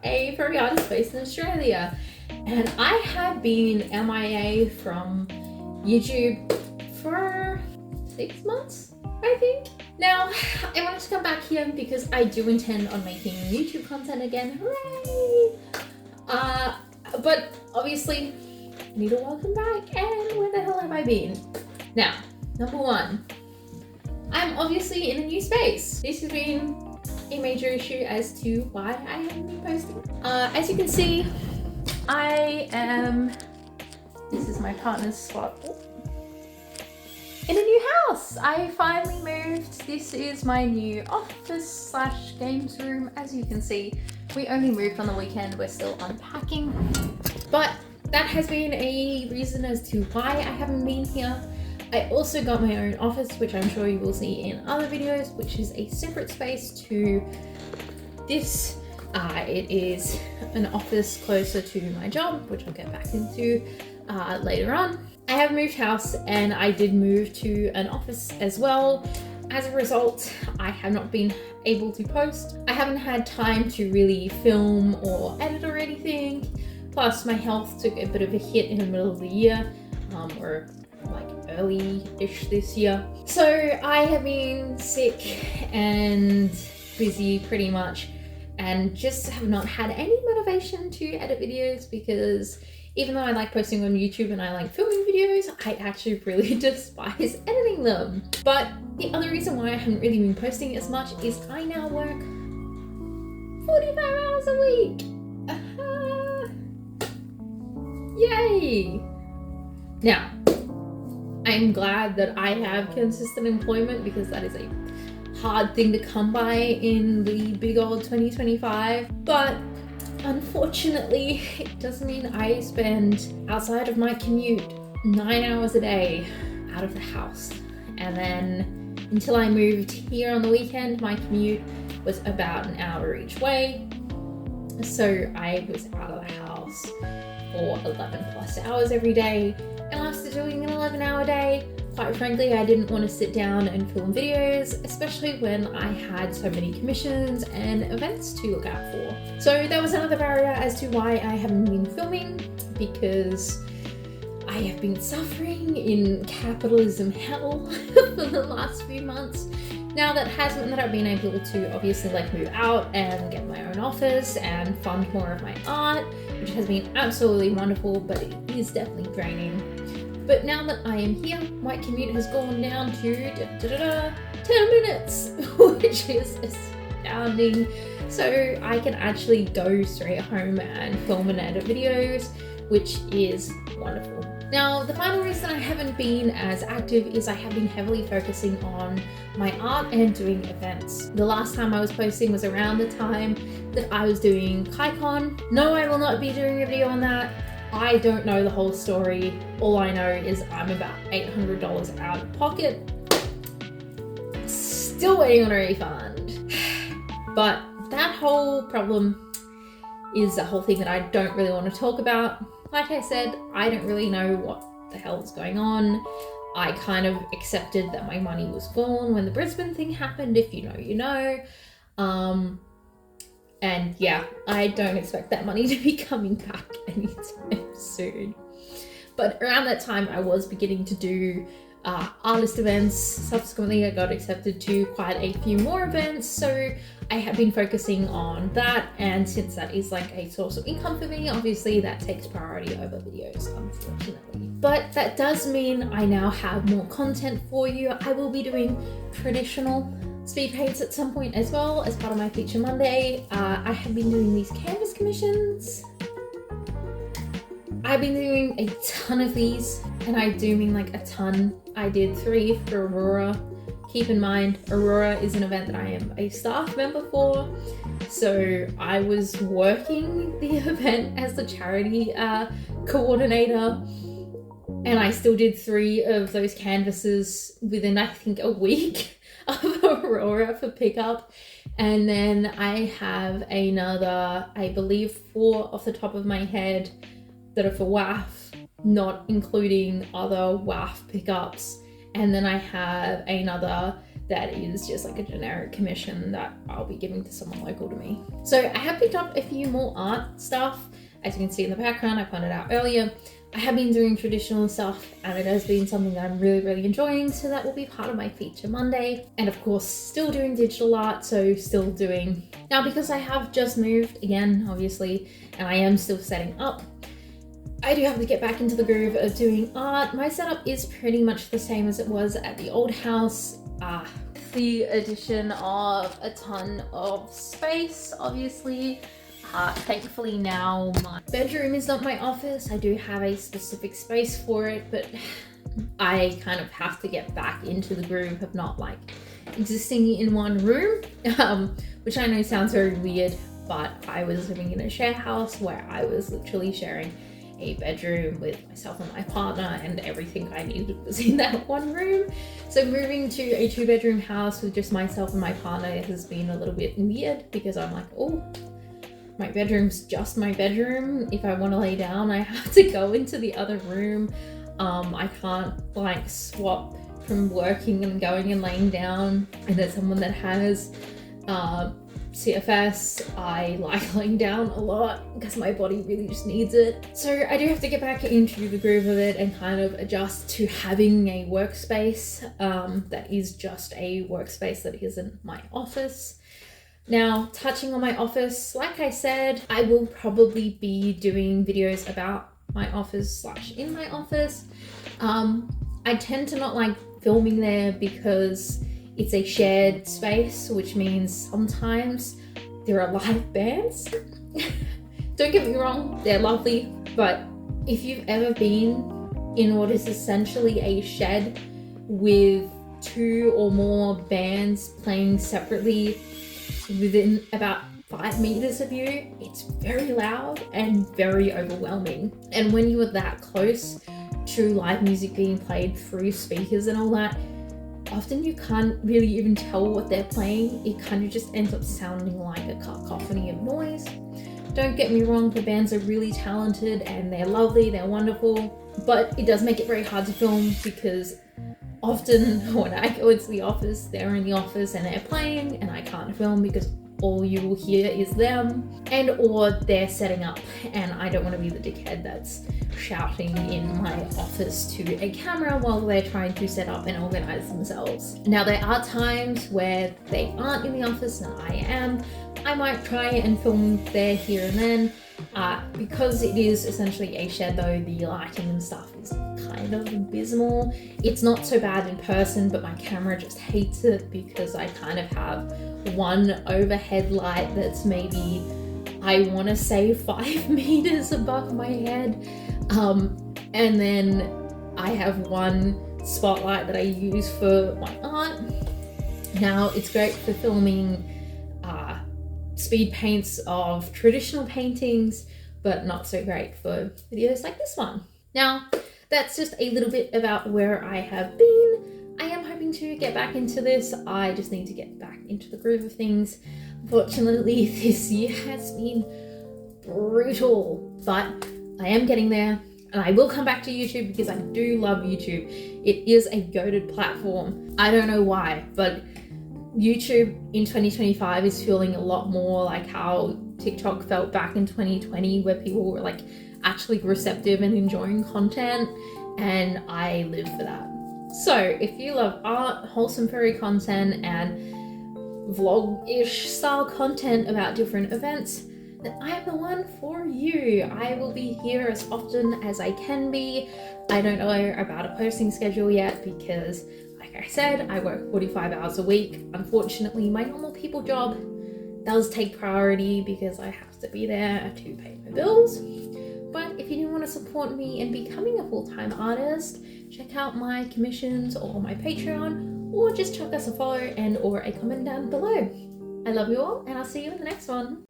a furry artist based in Australia. And I have been MIA from YouTube for 6 months, I think. Now, I wanted to come back here because I do intend on making YouTube content again. Hooray! But obviously, I need to welcome back, and where the hell have I been? Now, number one, I'm obviously in a new space. This has been a major issue as to why I haven't been posting. As you can see, this is my partner's spot. In a new house. I finally moved. This is my new office / games room. As you can see, we only moved on the weekend. We're still unpacking. But that has been a reason as to why I haven't been here. I also got my own office, which I'm sure you will see in other videos, which is a separate space to this. It is an office closer to my job, which I'll get back into later on. I have moved house and I did move to an office as well. As a result, I have not been able to post. I haven't had time to really film or edit or anything. Plus my health took a bit of a hit in the middle of the year, or like early-ish this year. So I have been sick and busy pretty much, and just have not had any motivation to edit videos, because even though I like posting on YouTube and I like filming videos, I actually really despise editing them. But the other reason why I haven't really been posting as much is I now work 45 hours a week. Yay! Now, I'm glad that I have consistent employment, because that is a hard thing to come by in the big old 2025. But unfortunately, it does mean I spend, outside of my commute, 9 hours a day out of the house. And then until I moved here on the weekend, my commute was about an hour each way. So I was out of the house for 11 plus hours every day. And after doing an 11-hour day, quite frankly, I didn't want to sit down and film videos, especially when I had so many commissions and events to look out for. So that was another barrier as to why I haven't been filming, because I have been suffering in capitalism hell for the last few months. Now that has meant that I've been able to obviously move out and get my own office and fund more of my art, which has been absolutely wonderful, but it is definitely draining. But now that I am here, my commute has gone down to 10 minutes, which is astounding. So I can actually go straight home and film and edit videos, which is wonderful. Now, the final reason I haven't been as active is I have been heavily focusing on my art and doing events. The last time I was posting was around the time that I was doing KaiCon. No, I will not be doing a video on that. I don't know the whole story. All I know is I'm about $800 out of pocket. Still waiting on a refund. But that whole problem is a whole thing that I don't really want to talk about. Like I said, I don't really know what the hell is going on. I kind of accepted that my money was gone when the Brisbane thing happened, if you know, you know. And yeah, I don't expect that money to be coming back anytime soon. But around that time, I was beginning to do artist events. Subsequently, I got accepted to quite a few more events. So I have been focusing on that. And since that is a source of income for me, obviously that takes priority over videos, unfortunately. But that does mean I now have more content for you. I will be doing traditional speed paints at some point as well as part of my Feature Monday. I have been doing these canvas commissions. I've been doing a ton of these, and I do mean a ton. I did 3 for Aurora. Keep in mind, Aurora is an event that I am a staff member for, so I was working the event as the charity coordinator, and I still did 3 of those canvases within, I think, a week of Aurora for pickup. And then I have another, I believe 4 off the top of my head that are for WAF, not including other WAF pickups. And then I have another that is just like a generic commission that I'll be giving to someone local to me. So I have picked up a few more art stuff. As you can see in the background, I pointed out earlier, I have been doing traditional stuff and it has been something that I'm really enjoying, so that will be part of my feature Monday. And of course, still doing digital art, so still doing. Now, because I have just moved again, obviously, and I am still setting up, I do have to get back into the groove of doing art. My setup is pretty much the same as it was at the old house. The addition of a ton of space, obviously. Thankfully now my bedroom is not my office. I do have a specific space for it, but I kind of have to get back into the groove of not like existing in one room, which I know sounds very weird, but I was living in a share house where I was literally sharing a bedroom with myself and my partner, and everything I needed was in that one room. So moving to a 2-bedroom house with just myself and my partner has been a little bit weird, because I'm like, oh, my bedroom's just my bedroom. If I want to lay down, I have to go into the other room. I can't like swap from working and going and laying down. And as someone that has CFS, I like laying down a lot because my body really just needs it. So I do have to get back into the groove of it and kind of adjust to having a workspace that is just a workspace that isn't my office. Now, touching on my office, like I said, I will probably be doing videos about my office / in my office. I tend to not like filming there because it's a shared space, which means sometimes there are live bands. Don't get me wrong, they're lovely, but if you've ever been in what is essentially a shed with 2 or more bands playing separately within about 5 meters of you, it's very loud and very overwhelming. And when you are that close to live music being played through speakers and all that, often you can't really even tell what they're playing. It kind of just ends up sounding like a cacophony of noise. Don't get me wrong, the bands are really talented and they're lovely, they're wonderful, but it does make it very hard to film, because often when I go into the office, they're in the office and they're playing and I can't film because all you will hear is them, and or they're setting up, and I don't want to be the dickhead that's shouting in my office to a camera while they're trying to set up and organize themselves. Now, there are times where they aren't in the office and I am. I might try and film there here and then. Because it is essentially a shed though, the lighting and stuff is kind of abysmal. It's not so bad in person, but my camera just hates it because I kind of have one overhead light that's maybe, I want to say 5 meters above my head. And then I have one spotlight that I use for my art. Now, it's great for filming speed paints of traditional paintings, but not so great for videos like this one. Now, that's just a little bit about where I have been. I am hoping to get back into this. I just need to get back into the groove of things. Unfortunately, this year has been brutal, but I am getting there, and I will come back to YouTube because I do love YouTube. It is a goated platform. I don't know why, but YouTube in 2025 is feeling a lot more like how TikTok felt back in 2020, where people were like actually receptive and enjoying content, and I live for that. So if you love art, wholesome furry content, and vlog-ish style content about different events, then I am the one for you. I will be here as often as I can be. I don't know about a posting schedule yet because, like I said, I work 45 hours a week. Unfortunately, my normal people job does take priority because I have to be there to pay my bills. But if you do want to support me in becoming a full-time artist, check out my commissions or my Patreon, or just chuck us a follow and or a comment down below. I love you all, and I'll see you in the next one.